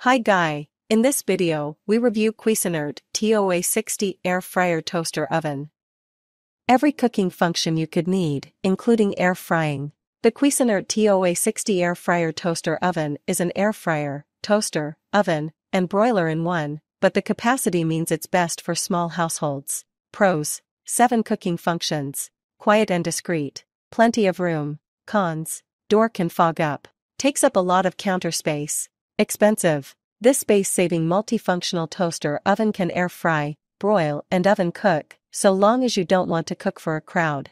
Hi Guy, in this video, we review Cuisinart TOA 60 Air Fryer Toaster Oven. Every cooking function you could need, including air frying. The Cuisinart TOA 60 Air Fryer Toaster Oven is an air fryer, toaster, oven, and broiler in one, but the capacity means it's best for small households. Pros: 7 cooking functions, quiet and discreet, plenty of room. Cons: door can fog up, takes up a lot of counter space. Expensive. This space-saving multifunctional toaster oven can air fry, broil, and oven cook, so long as you don't want to cook for a crowd.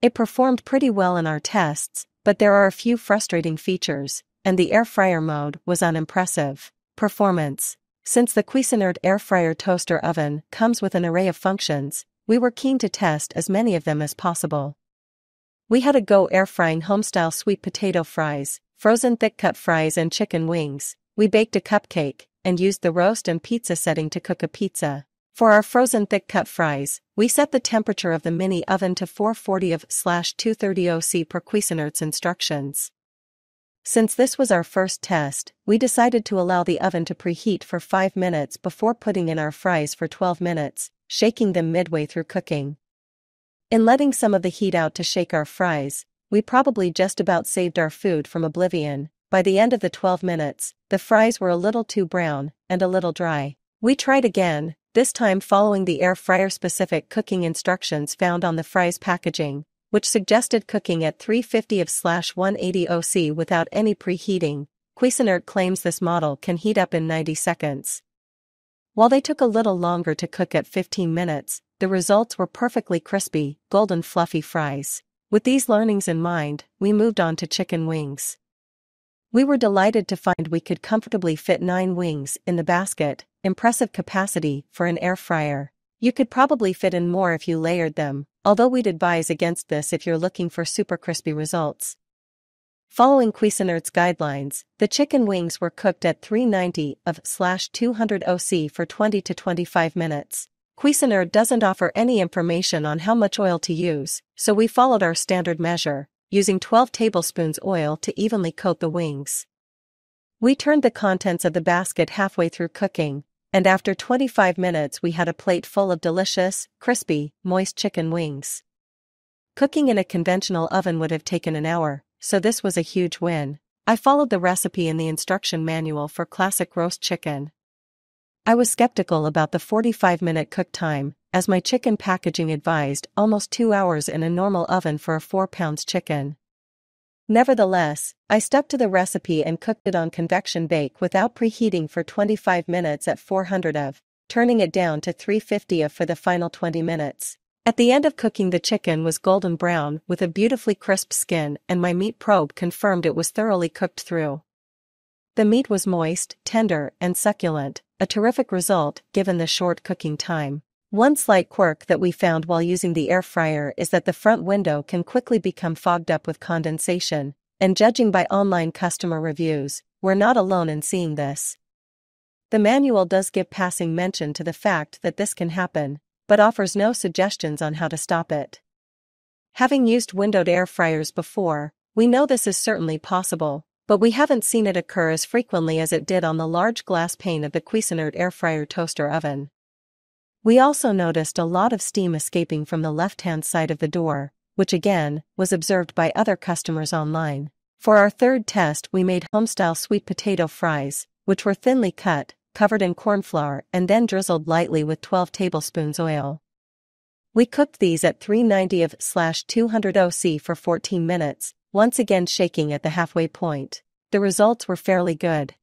It performed pretty well in our tests, but there are a few frustrating features, and the air fryer mode was unimpressive. Performance. Since the Cuisinart Air Fryer Toaster Oven comes with an array of functions, we were keen to test as many of them as possible. We had a go air frying home-style sweet potato fries, frozen thick-cut fries and chicken wings. We baked a cupcake, and used the roast and pizza setting to cook a pizza. For our frozen thick-cut fries, we set the temperature of the mini oven to 440°/230°C per Cuisinart's instructions. Since this was our first test, we decided to allow the oven to preheat for 5 minutes before putting in our fries for 12 minutes, shaking them midway through cooking. In letting some of the heat out to shake our fries, we probably just about saved our food from oblivion. By the end of the 12 minutes, the fries were a little too brown, and a little dry. We tried again, this time following the air fryer-specific cooking instructions found on the fries packaging, which suggested cooking at 350°/180°C without any preheating. Cuisinart claims this model can heat up in 90 seconds. While they took a little longer to cook at 15 minutes, the results were perfectly crispy, golden fluffy fries. With these learnings in mind, we moved on to chicken wings. We were delighted to find we could comfortably fit 9 wings in the basket, impressive capacity for an air fryer. You could probably fit in more if you layered them, although we'd advise against this if you're looking for super crispy results. Following Cuisinart's guidelines, the chicken wings were cooked at 390°/200°C for 20 to 25 minutes. Cuisinart doesn't offer any information on how much oil to use, so we followed our standard measure, using 12 tablespoons oil to evenly coat the wings. We turned the contents of the basket halfway through cooking, and after 25 minutes we had a plate full of delicious, crispy, moist chicken wings. Cooking in a conventional oven would have taken an hour, so this was a huge win. I followed the recipe in the instruction manual for classic roast chicken. I was skeptical about the 45-minute cook time, as my chicken packaging advised almost 2 hours in a normal oven for a 4-pound chicken. Nevertheless, I stuck to the recipe and cooked it on convection bake without preheating for 25 minutes at 400°, turning it down to 350° for the final 20 minutes. At the end of cooking, the chicken was golden brown with a beautifully crisp skin, and my meat probe confirmed it was thoroughly cooked through. The meat was moist, tender, and succulent, a terrific result given the short cooking time. One slight quirk that we found while using the air fryer is that the front window can quickly become fogged up with condensation, and judging by online customer reviews, we're not alone in seeing this. The manual does give passing mention to the fact that this can happen, but offers no suggestions on how to stop it. Having used windowed air fryers before, we know this is certainly possible, but we haven't seen it occur as frequently as it did on the large glass pane of the Cuisinart Air Fryer Toaster Oven. We also noticed a lot of steam escaping from the left-hand side of the door, which again, was observed by other customers online. For our third test, we made home-style sweet potato fries, which were thinly cut, covered in corn flour, and then drizzled lightly with 12 tablespoons oil. We cooked these at 390°/200°C for 14 minutes, once again shaking at the halfway point. The results were fairly good.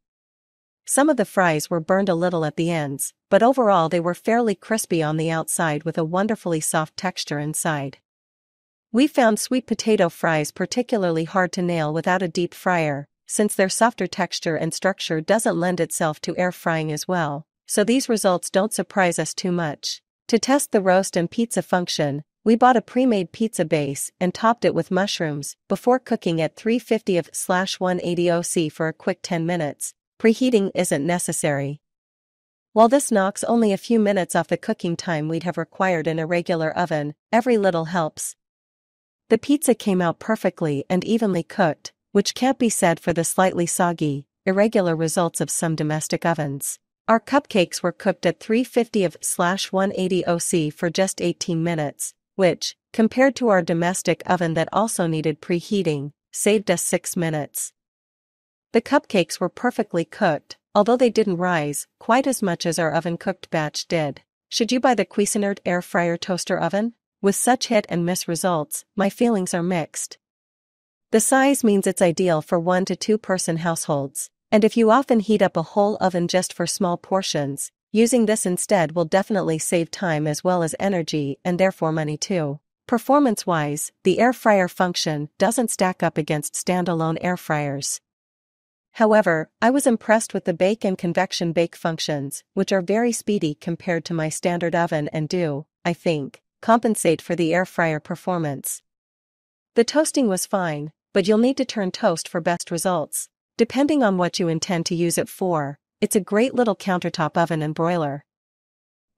Some of the fries were burned a little at the ends, but overall they were fairly crispy on the outside with a wonderfully soft texture inside. We found sweet potato fries particularly hard to nail without a deep fryer, since their softer texture and structure doesn't lend itself to air frying as well, so these results don't surprise us too much. To test the roast and pizza function, we bought a pre-made pizza base and topped it with mushrooms before cooking at 350°/180°C for a quick 10 minutes. Preheating isn't necessary. While this knocks only a few minutes off the cooking time we'd have required in a regular oven, every little helps. The pizza came out perfectly and evenly cooked, which can't be said for the slightly soggy, irregular results of some domestic ovens. Our cupcakes were cooked at 350/180 OC for just 18 minutes, which, compared to our domestic oven that also needed preheating, saved us 6 minutes. The cupcakes were perfectly cooked, although they didn't rise quite as much as our oven-cooked batch did. Should you buy the Cuisinart Airfryer toaster oven? With such hit and miss results, my feelings are mixed. The size means it's ideal for 1 to 2 person households, and if you often heat up a whole oven just for small portions, using this instead will definitely save time as well as energy and therefore money too. Performance-wise, the air fryer function doesn't stack up against standalone air fryers. However, I was impressed with the bake and convection bake functions, which are very speedy compared to my standard oven and do, I think, compensate for the air fryer performance. The toasting was fine, but you'll need to turn toast for best results. Depending on what you intend to use it for, it's a great little countertop oven and broiler.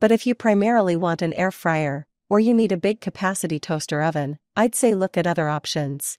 But if you primarily want an air fryer, or you need a big capacity toaster oven, I'd say look at other options.